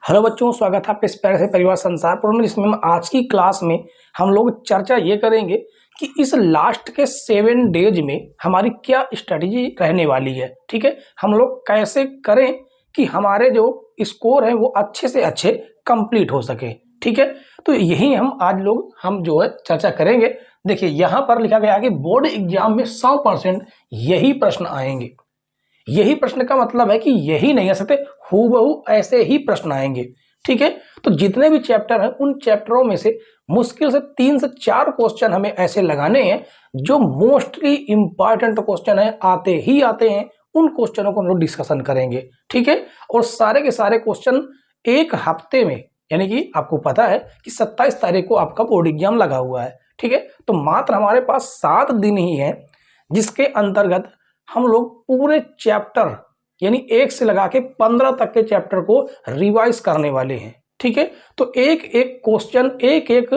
Hello बच्चों, स्वागत है आपके इस प्यारे से परिवार संसारपुर में, जिसमें हम आज की क्लास में हम लोग चर्चा ये करेंगे कि इस लास्ट के 7 डेज में हमारी क्या स्ट्रेटजी रहने वाली है। ठीक है, हम लोग कैसे करें कि हमारे जो स्कोर है वो अच्छे से अच्छे कंप्लीट हो सके। ठीक है, तो यही हम जो है चर्चा करेंगे। देखिए, यहाँ पर लिखा गया है कि बोर्ड एग्जाम में 100% यही प्रश्न आएंगे। यही प्रश्न का मतलब है कि यही नहीं आ सकते, हूबहू ऐसे ही प्रश्न आएंगे। ठीक है, तो जितने भी चैप्टर हैं उन चैप्टरों में से मुश्किल से 3 से 4 क्वेश्चन हमें ऐसे लगाने हैं जो मोस्टली इंपॉर्टेंट क्वेश्चन है, आते ही आते हैं। उन क्वेश्चनों को हम लोग डिस्कशन करेंगे। ठीक है, और सारे के सारे क्वेश्चन एक हफ्ते में, यानी कि आपको पता है कि 27 तारीख को आपका बोर्ड एग्जाम लगा हुआ है। ठीक है, तो मात्र हमारे पास 7 दिन ही है जिसके अंतर्गत हम लोग पूरे चैप्टर यानी 1 से लगा के 15 तक के चैप्टर को रिवाइज करने वाले हैं। ठीक है, तो एक एक क्वेश्चन, एक एक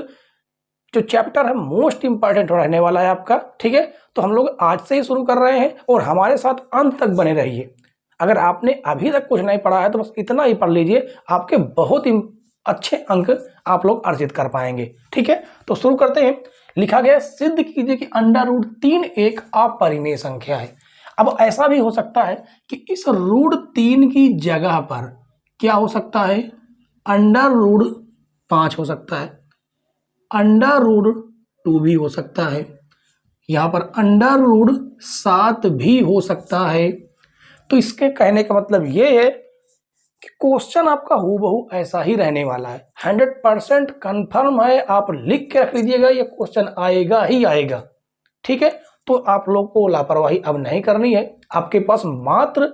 जो चैप्टर है मोस्ट इंपॉर्टेंट रहने वाला है आपका। ठीक है, तो हम लोग आज से ही शुरू कर रहे हैं और हमारे साथ अंत तक बने रहिए। अगर आपने अभी तक कुछ नहीं पढ़ा है तो बस इतना ही पढ़ लीजिए, आपके बहुत ही अच्छे अंक आप लोग अर्जित कर पाएंगे। ठीक है, तो शुरू करते हैं। लिखा गया, सिद्ध कीजिए कि √3 एक अपरिमेय संख्या है। अब ऐसा भी हो सकता है कि इस √3 की जगह पर क्या हो सकता है, √5 हो सकता है, √2 भी हो सकता है, यहां पर √7 भी हो सकता है। तो इसके कहने का मतलब ये है कि क्वेश्चन आपका हूबहू ऐसा ही रहने वाला है। 100% कंफर्म है, आप लिख के रख लीजिएगा, ये क्वेश्चन आएगा ही आएगा। ठीक है, तो आप लोग को लापरवाही अब नहीं करनी है। आपके पास मात्र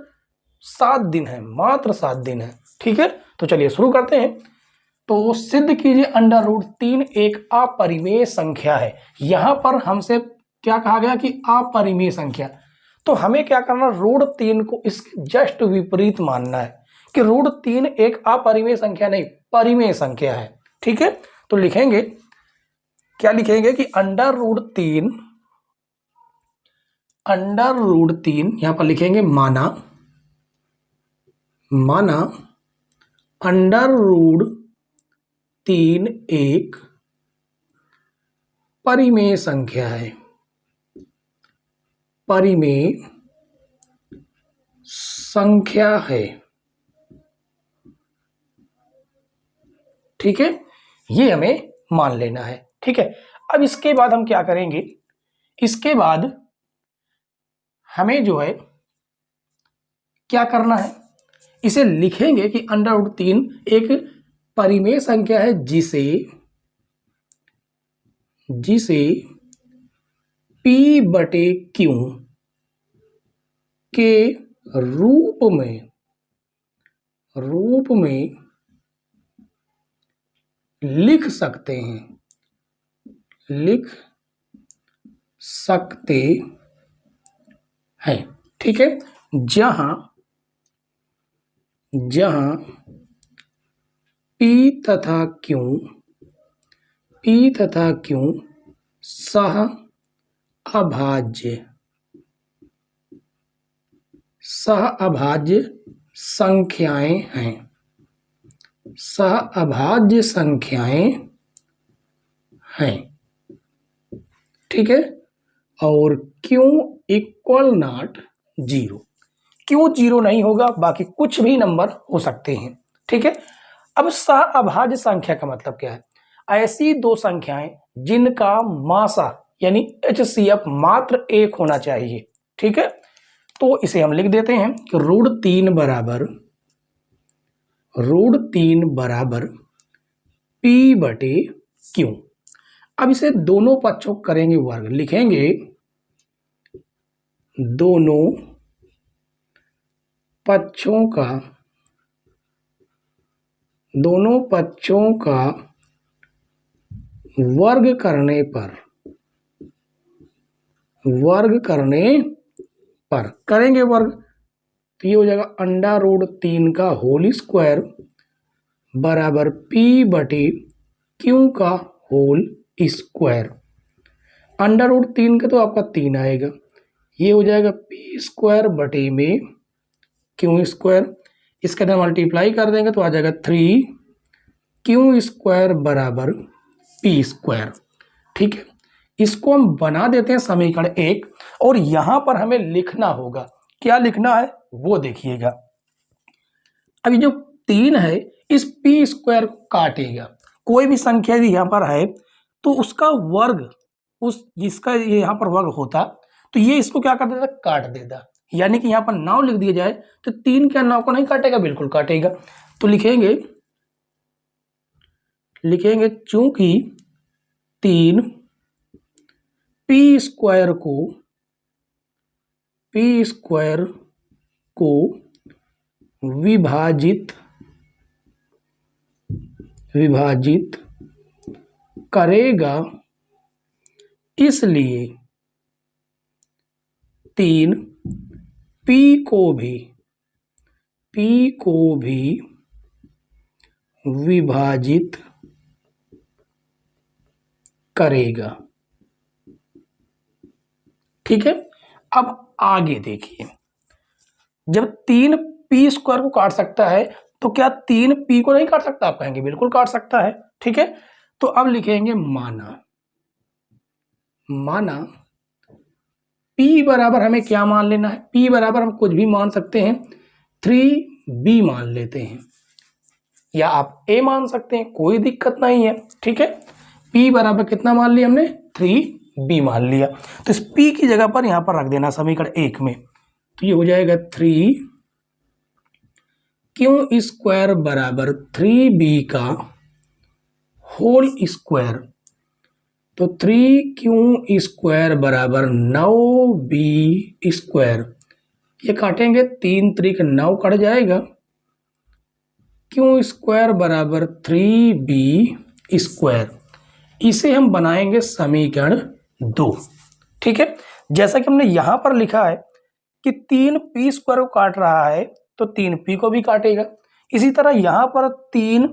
7 दिन है, मात्र 7 दिन है। ठीक है, तो चलिए शुरू करते हैं। तो सिद्ध कीजिए √3 एक अपरिमेय संख्या है। यहां पर हमसे क्या कहा गया कि अपरिमेय संख्या, तो हमें क्या करना, √3 को इसके जस्ट विपरीत मानना है कि √3 एक अपरिमेय संख्या नहीं, परिमेय संख्या है। ठीक है, तो लिखेंगे, क्या लिखेंगे कि √3 यहां पर लिखेंगे माना √3 एक परिमेय संख्या है, परिमेय संख्या है। ठीक है, ये हमें मान लेना है। ठीक है, अब इसके बाद हम क्या करेंगे, इसके बाद हमें जो है क्या करना है, इसे लिखेंगे कि √3 एक परिमेय संख्या है जिसे P/Q के रूप में लिख सकते हैं। ठीक है, जहां P तथा Q सह अभाज्य संख्याएं हैं, सहअभाज्य संख्याएं हैं। ठीक है, और Q = 0, Q 0 नहीं होगा, बाकी कुछ भी नंबर हो सकते हैं। ठीक है, अब सहअभाज्य संख्या का मतलब क्या है, ऐसी दो संख्याएं जिनका मासा यानी HCF मात्र 1 होना चाहिए। ठीक है, तो इसे हम लिख देते हैं कि √3 बराबर P/Q। अब इसे दोनों पक्षों करेंगे वर्ग, लिखेंगे दोनों पक्षों का वर्ग करने पर करेंगे वर्ग, तो ये हो जाएगा √3 का होल स्क्वायर बराबर P/Q का होल स्क्वायर। √3 का तो आपका 3 आएगा, ये हो जाएगा P² बटे में Q²। इसके अंदर मल्टीप्लाई कर देंगे तो आ जाएगा 3q² बराबर p²। ठीक है, इसको हम बना देते हैं समीकरण 1 और यहां पर हमें लिखना होगा। क्या लिखना है वो देखिएगा। अभी जो 3 है इस p² को काटेगा। कोई भी संख्या यदि यहां पर है तो उसका वर्ग, उस जिसका ये यहां पर वर्ग होता तो ये इसको क्या कर देता, काट देता। यानी कि यहां पर 9 लिख दिया जाए तो 3 क्या 9 को नहीं काटेगा, बिल्कुल काटेगा। तो लिखेंगे चूंकि 3 p² को विभाजित करेगा, इसलिए 3 p को भी विभाजित करेगा। ठीक है, अब आगे देखिए, जब 3 p² को काट सकता है तो क्या 3 p को नहीं काट सकता? आप कहेंगे बिल्कुल काट सकता है। ठीक है, तो अब लिखेंगे माना p बराबर हमें क्या मान लेना है, p बराबर हम कुछ भी मान सकते हैं, 3b मान लेते हैं या आप a मान सकते हैं, कोई दिक्कत नहीं है। ठीक है, p बराबर कितना मान लिया हमने, 3b मान लिया। तो इस p की जगह पर यहां पर रख देना समीकरण 1 में, तो ये हो जाएगा 3q² बराबर 3b का होल स्क्वायर। तो 3q² बराबर 9b²। ये काटेंगे, 3 3 9 कट जाएगा, q² बराबर 3b²। इसे हम बनाएंगे समीकरण 2। ठीक है, जैसा कि हमने यहां पर लिखा है कि 3 p² को काट रहा है तो 3 p को भी काटेगा। इसी तरह यहां पर 3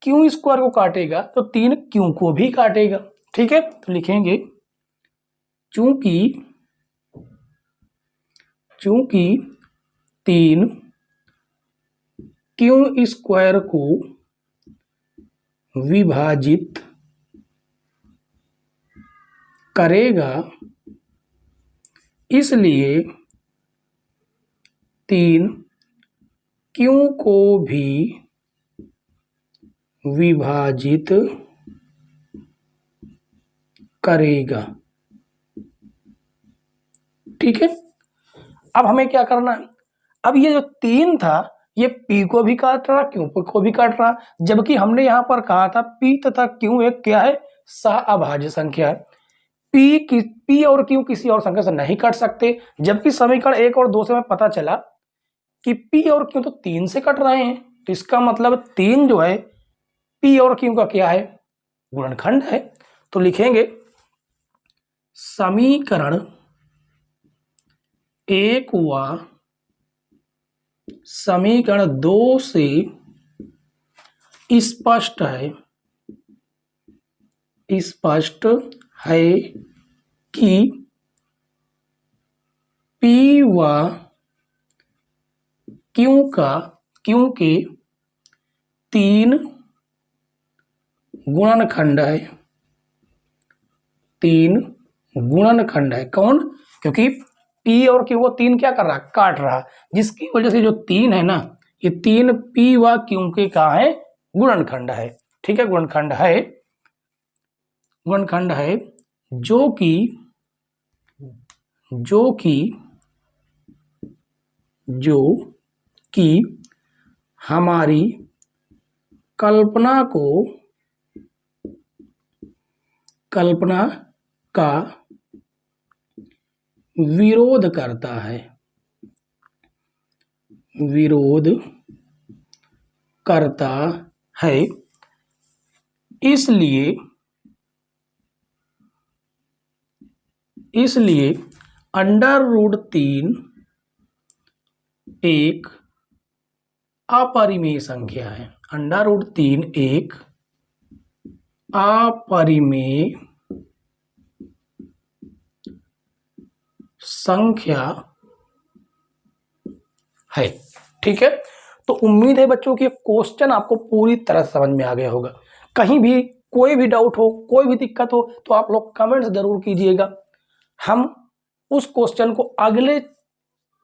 q² को काटेगा तो 3 q को भी काटेगा। ठीक है, तो लिखेंगे चूंकि 3 q² को विभाजित करेगा, इसलिए 3 q को भी विभाजित करेगा। ठीक है, अब हमें क्या करना है, अब ये जो 3 था ये p को भी काट रहा, q को भी काट रहा, जबकि हमने यहां पर कहा था p तथा q एक क्या है, सह-अभाज्य संख्या है। p और q किसी और संख्या से नहीं काट सकते, जबकि समीकरण 1 और 2 से हमें पता चला कि p और q तो 3 से कट रहे हैं। तो इसका मतलब 3 जो है p और q का क्या है, गुणनखंड है। तो लिखेंगे समीकरण 1 व समीकरण 2 से स्पष्ट है कि p व q के 3 गुणनखंड है। 3 गुणनखंड है कौन, क्योंकि p और q को 3 क्या कर रहा, काट रहा, जिसकी वजह से जो 3 है ना, ये 3 p व q के कहा है, गुणनखंड है। ठीक है, गुणनखंड है जो कि हमारी कल्पना का विरोध करता है। इसलिए √3 एक अपरिमेय संख्या है। √3 एक अपरिमेय संख्या है। ठीक है, तो उम्मीद है बच्चों कि क्वेश्चन आपको पूरी तरह समझ में आ गया होगा। कहीं भी कोई भी डाउट हो, कोई भी दिक्कत हो तो आप लोग कमेंट्स जरूर कीजिएगा। हम उस क्वेश्चन को अगले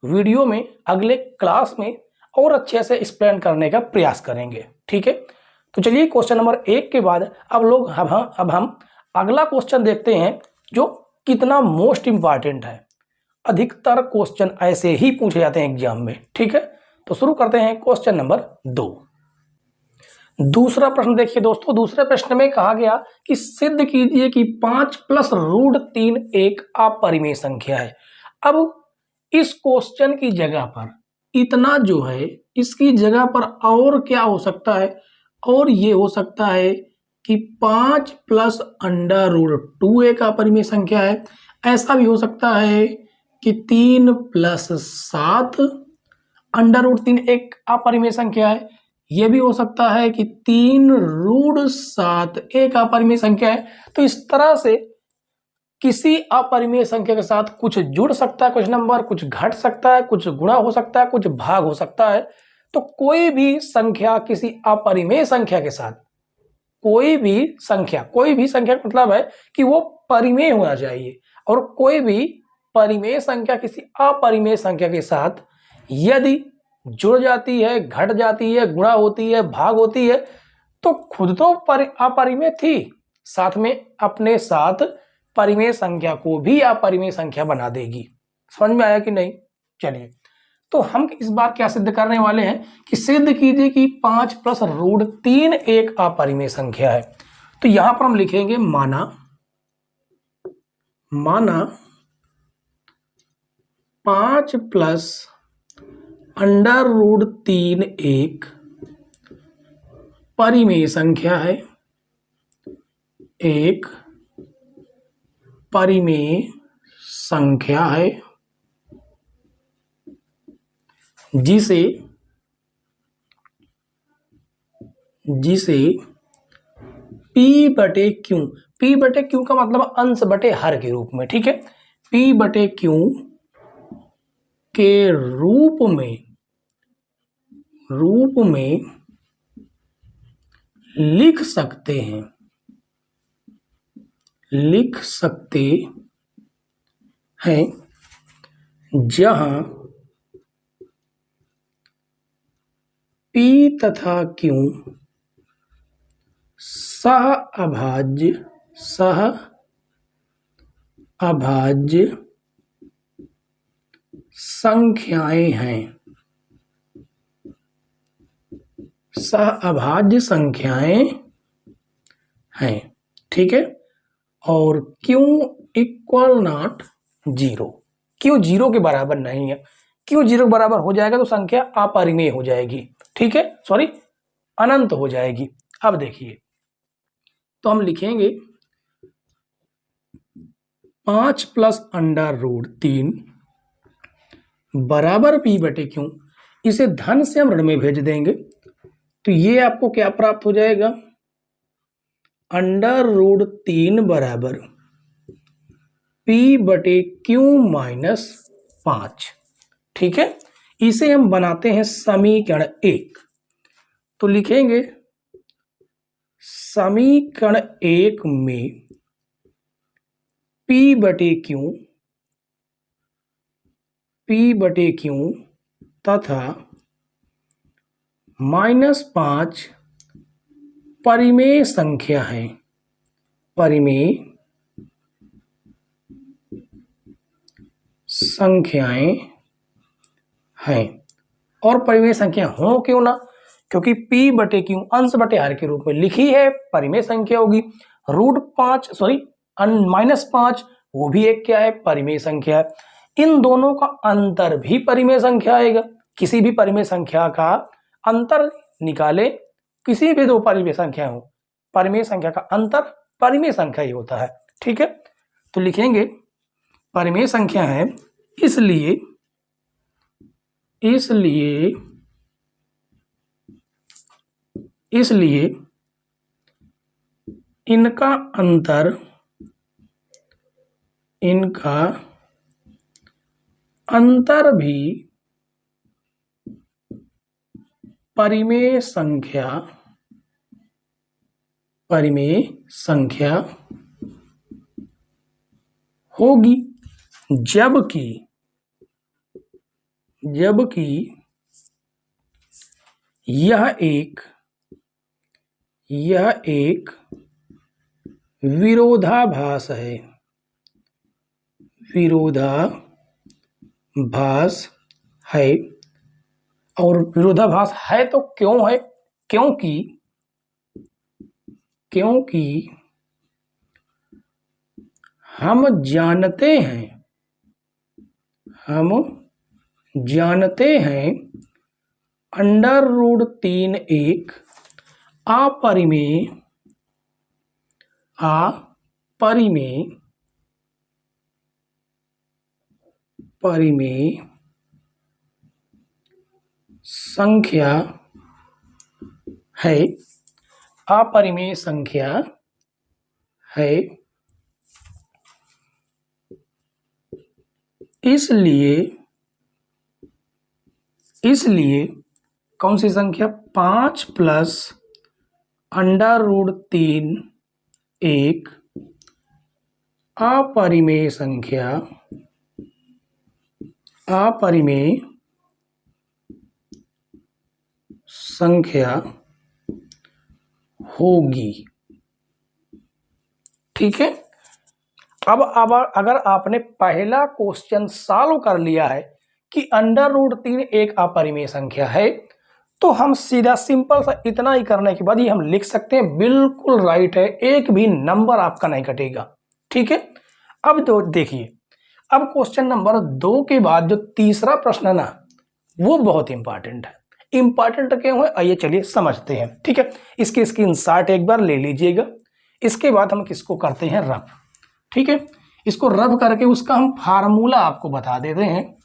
वीडियो में, अगले क्लास में और अच्छे से एक्सप्लेन करने का प्रयास करेंगे। ठीक है, तो चलिए क्वेश्चन नंबर 1 के बाद अब हम अगला क्वेश्चन देखते हैं जो कितना मोस्ट इंपॉर्टेंट है। अधिकतर क्वेश्चन ऐसे ही पूछे जाते हैं एग्जाम में। ठीक है, तो शुरू करते हैं क्वेश्चन नंबर 2। दूसरा प्रश्न देखिए दोस्तों, दूसरे प्रश्न में कहा गया कि सिद्ध कीजिए कि 5 प्लस रूट 3 एक अपरिमेय संख्या है। अब इस क्वेश्चन की जगह पर इतना जो है, इसकी जगह पर और क्या हो सकता है, और ये हो सकता है कि 5 प्लस अंडर रूट 2 एक अपरिमेय संख्या है। ऐसा भी हो सकता है कि 3 प्लस 7 अंडर रूट 3 एक अपरिमेय संख्या है। यह भी हो सकता है कि 3 रूट 7 एक अपरिमेय संख्या है। तो इस तरह से किसी अपरिमेय संख्या के साथ कुछ जुड़ सकता है, कुछ नंबर, कुछ घट सकता है, कुछ गुणा हो सकता है, कुछ भाग हो सकता है। तो कोई भी संख्या किसी अपरिमेय संख्या के साथ, कोई भी संख्या का मतलब है कि वो परिमेय होना चाहिए, और कोई भी परिमेय संख्या किसी अपरिमेय संख्या के साथ यदि जुड़ जाती है, घट जाती है, गुणा होती है, भाग होती है, तो खुद तो अपरिमेय थी, साथ में अपने साथ परिमेय संख्या को भी अपरिमेय संख्या बना देगी। समझ में आया कि नहीं? चलिए, तो हम इस बार क्या सिद्ध करने वाले हैं कि सिद्ध कीजिए कि 5 प्लस रूट 3 एक अपरिमेय संख्या है। तो यहां पर हम लिखेंगे माना 5 प्लस अंडर रूट 3 एक परिमेय संख्या है, एक परिमेय संख्या है जिसे P बटे क्यू, P बटे क्यू का मतलब अंश बटे हर के रूप में, ठीक है, P बटे क्यू के रूप में लिख सकते हैं जहां P तथा Q सह अभाज्य संख्याएं हैं, सह अभाज्य संख्याएं हैं, ठीक है। और Q इक्वल नॉट 0, Q 0 के बराबर नहीं है। Q 0 के बराबर हो जाएगा तो संख्या अपरिमेय हो जाएगी, ठीक है, सॉरी अनंत हो जाएगी। अब देखिए, तो हम लिखेंगे 5 प्लस अंडर रूट 3 बराबर P बटे क्यू, इसे धन से हम ऋण में भेज देंगे, तो ये आपको क्या प्राप्त हो जाएगा, अंडर रूट 3 बराबर P बटे क्यू माइनस 5, ठीक है। इसे हम बनाते हैं समीकरण 1, तो लिखेंगे समीकरण 1 में P बटे क्यू तथा -5 परिमेय संख्या है, परिमेय संख्याएं हैं। और परिमेय संख्या हो क्यों ना, क्योंकि P बटे क्यू अंश बटे हर के रूप में लिखी है, परिमेय संख्या होगी। -5 वो भी एक क्या है, परिमेय संख्या है। इन दोनों का अंतर भी परिमेय संख्या आएगा। किसी भी परिमेय संख्या का अंतर निकाले, किसी भी दो परिमेय संख्या हो, परिमेय संख्या का अंतर परिमेय संख्या ही होता है, ठीक है। तो लिखेंगे परिमेय संख्या है, इसलिए इनका अंतर भी परिमेय संख्या होगी, जबकि यह एक विरोधाभास है। और विरोधाभास है तो क्यों है? क्योंकि हम जानते हैं √3 एक अपरिमेय संख्या है। इसलिए कौन सी संख्या? 5 प्लस √3 एक अपरिमेय संख्या होगी। ठीक है। अब अगर आपने पहला क्वेश्चन सॉल्व कर लिया है कि √3 एक अपरिमेय संख्या है, तो हम सीधा सिंपल सा इतना ही करने के बाद ही हम लिख सकते हैं बिल्कुल राइट है, एक भी नंबर आपका नहीं कटेगा। ठीक है। अब तो देखिए, अब क्वेश्चन नंबर 2 के बाद जो तीसरा प्रश्न है ना, वो बहुत इंपॉर्टेंट है। इंपॉर्टेंट क्यों है, आइए चलिए समझते हैं। ठीक है। इसकी स्क्रीनशॉट एक बार ले लीजिएगा। इसके बाद हम किसको करते हैं? रफ। ठीक है। इसको रफ करके उसका हम फार्मूला आपको बता देते हैं।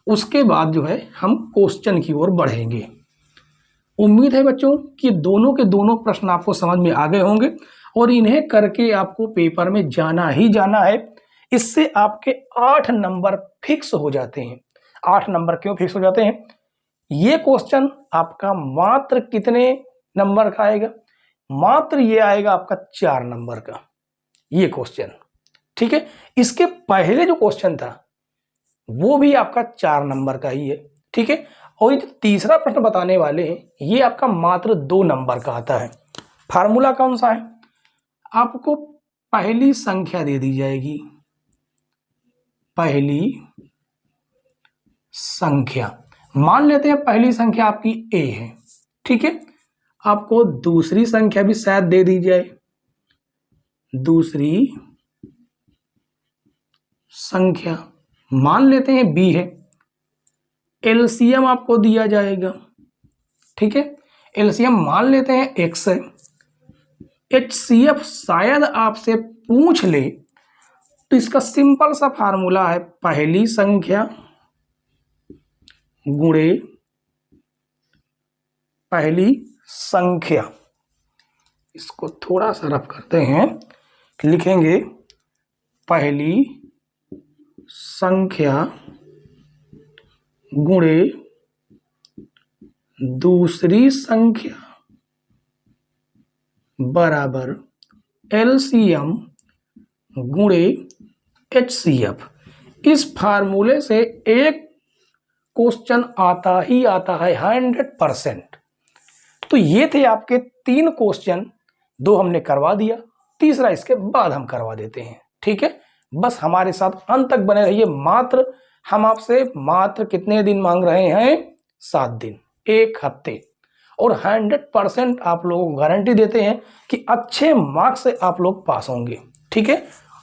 उसके बाद जो है हम क्वेश्चन की ओर बढ़ेंगे। उम्मीद है बच्चों कि दोनों के दोनों प्रश्न आपको समझ में आ गए होंगे और इन्हें करके आपको पेपर में जाना ही जाना है। इससे आपके 8 नंबर फिक्स हो जाते हैं। 8 नंबर क्यों फिक्स हो जाते हैं? ये क्वेश्चन आपका मात्र कितने नंबर का आएगा? मात्र ये आएगा आपका 4 नंबर का ये क्वेश्चन। ठीक है। इसके पहले जो क्वेश्चन था वो भी आपका 4 नंबर का ही है। ठीक है। और ये तीसरा प्रश्न बताने वाले हैं ये आपका मात्र 2 नंबर का आता है। फार्मूला कौन सा है? आपको पहली संख्या दे दी जाएगी, पहली संख्या मान लेते हैं पहली संख्या आपकी a है। ठीक है। आपको दूसरी संख्या भी शायद दे दी जाए, दूसरी संख्या मान लेते हैं b है। एलसीएम आपको दिया जाएगा। ठीक है। एलसीएम मान लेते हैं x है। एचसीएफ शायद आपसे पूछ ले, तो इसका सिंपल सा फार्मूला है पहली संख्या गुणे पहली संख्या। इसको थोड़ा सा रफ करते हैं, लिखेंगे पहली संख्या गुणे दूसरी संख्या बराबर एलसीएम गुणे एचसीएफ। इस फार्मूले से एक क्वेश्चन आता ही आता है 100%। तो ये थे आपके 3 क्वेश्चन, 2 हमने करवा दिया, तीसरा इसके बाद हम करवा देते हैं। ठीक है। बस हमारे साथ अंत तक बने रहिए। हम आपसे मात्र कितने दिन मांग रहे हैं? 7 दिन, 1 हफ्ते। और 100% आप लोगों को गारंटी देते हैं कि अच्छे मार्क्स से आप लोग पास होंगे। ठीक है।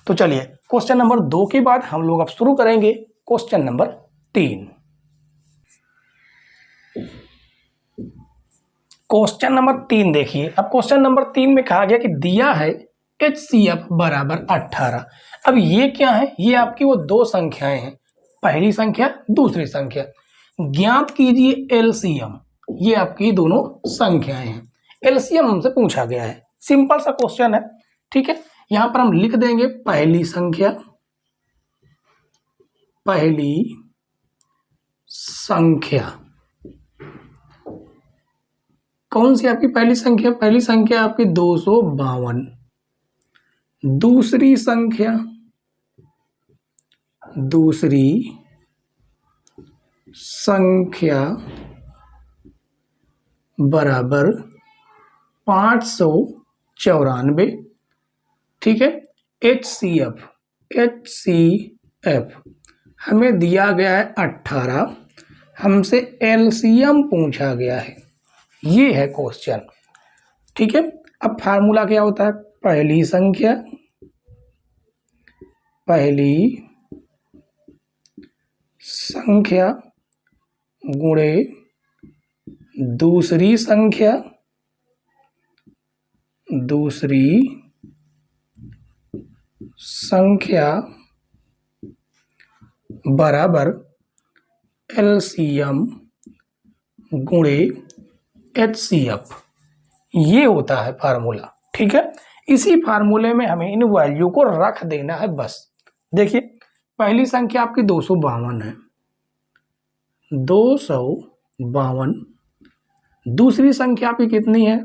तो चलिए क्वेश्चन नंबर 2 के बाद हम लोग अब शुरू करेंगे क्वेश्चन नंबर 3। क्वेश्चन नंबर 3 देखिए। अब क्वेश्चन नंबर 3 में कहा गया कि दिया है HCF बराबर 18। अब ये क्या है? ये आपकी वो 2 संख्याएं हैं, पहली संख्या दूसरी संख्या। ज्ञात कीजिए एलसीएम। ये आपकी दोनों संख्याएं हैं, एलसीएम हमसे पूछा गया है। सिंपल सा क्वेश्चन है। ठीक है। यहां पर हम लिख देंगे पहली संख्या, पहली संख्या कौन सी आपकी पहली संख्या? पहली संख्या आपकी 252। दूसरी संख्या बराबर 594। ठीक है। HCF हमें दिया गया है 18, हमसे एलसीएम पूछा गया है, ये है क्वेश्चन। ठीक है। अब फार्मूला क्या होता है? पहली संख्या गुणे दूसरी संख्या बराबर एलसीएम गुणे HCF, ये होता है फार्मूला। ठीक है। इसी फार्मूले में हमें इन वैल्यू को रख देना है बस। देखिए पहली संख्या आपकी 252 है, 252। दूसरी संख्या आपकी कितनी है?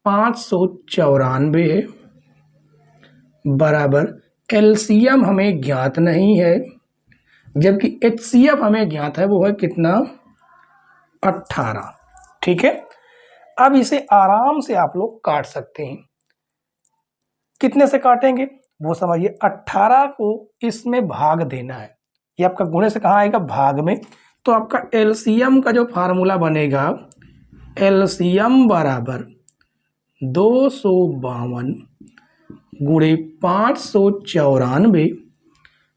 594 है, बराबर एलसीएम हमें ज्ञात नहीं है, जबकि HCF हमें ज्ञात है, वो है कितना? 18। ठीक है। अब इसे आराम से आप लोग काट सकते हैं। कितने से काटेंगे वो समझिए। 18 को इसमें भाग देना है, ये आपका गुणे से कहाँ आएगा? भाग में। तो आपका एलसीएम का जो फार्मूला बनेगा, एलसीएम बराबर 252 गुणे 594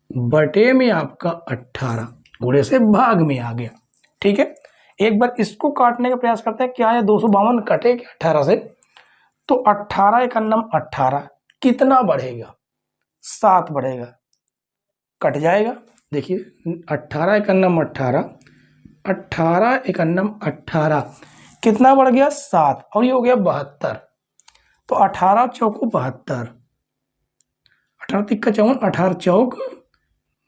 बटे में आपका 18, गुणे से भाग में आ गया। ठीक है। एक बार इसको काटने का प्रयास करते हैं। क्या है? 252 कटे 18 से, तो 18 एक अन्नम 18, कितना बढ़ेगा? 7 बढ़ेगा, कट जाएगा। देखिए 18 एक अन्नम 18, 18 एक अन्नम 18, कितना बढ़ गया? 7, और ये हो गया 72। तो 18 चौको 72, 18 तिक्का 54, 18 चौक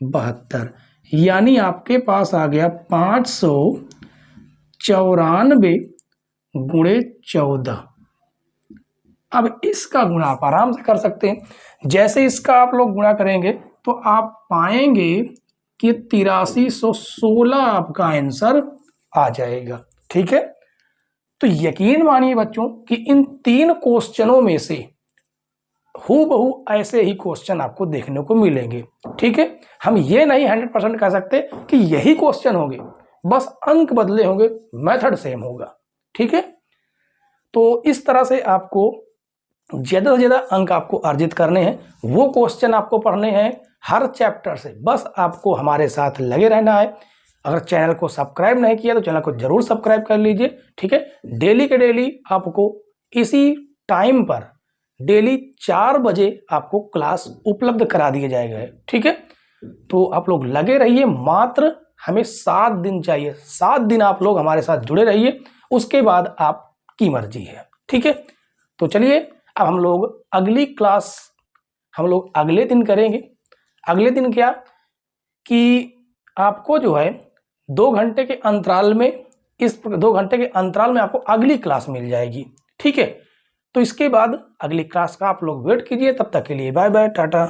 72, यानी आपके पास आ गया 594 गुणे 14। अब इसका गुणा आप आराम से कर सकते हैं। जैसे इसका आप लोग गुणा करेंगे तो आप पाएंगे कि 8316 आपका आंसर आ जाएगा। ठीक है। तो यकीन मानिए बच्चों कि इन 3 क्वेश्चनों में से हूबहू ऐसे ही क्वेश्चन आपको देखने को मिलेंगे। ठीक है। हम ये नहीं 100% कह सकते कि यही क्वेश्चन होंगे, बस अंक बदले होंगे, मेथड सेम होगा। ठीक है। तो इस तरह से आपको ज्यादा से ज्यादा अंक आपको अर्जित करने हैं, वो क्वेश्चन आपको पढ़ने हैं हर चैप्टर से। बस आपको हमारे साथ लगे रहना है। अगर चैनल को सब्सक्राइब नहीं किया तो चैनल को जरूर सब्सक्राइब कर लीजिए। ठीक है। डेली के डेली आपको इसी टाइम पर डेली 4 बजे आपको क्लास उपलब्ध करा दिया जाएगा। ठीक है। तो आप लोग लगे रहिए। मात्र हमें 7 दिन चाहिए, 7 दिन आप लोग हमारे साथ जुड़े रहिए, उसके बाद आपकी मर्जी है। ठीक है। तो चलिए अब हम लोग अगली क्लास हम लोग अगले दिन करेंगे। अगले दिन क्या कि आपको जो है 2 घंटे के अंतराल में, इस 2 घंटे के अंतराल में आपको अगली क्लास मिल जाएगी। ठीक है। तो इसके बाद अगली क्लास का आप लोग वेट कीजिए। तब तक के लिए बाय बाय, टाटा।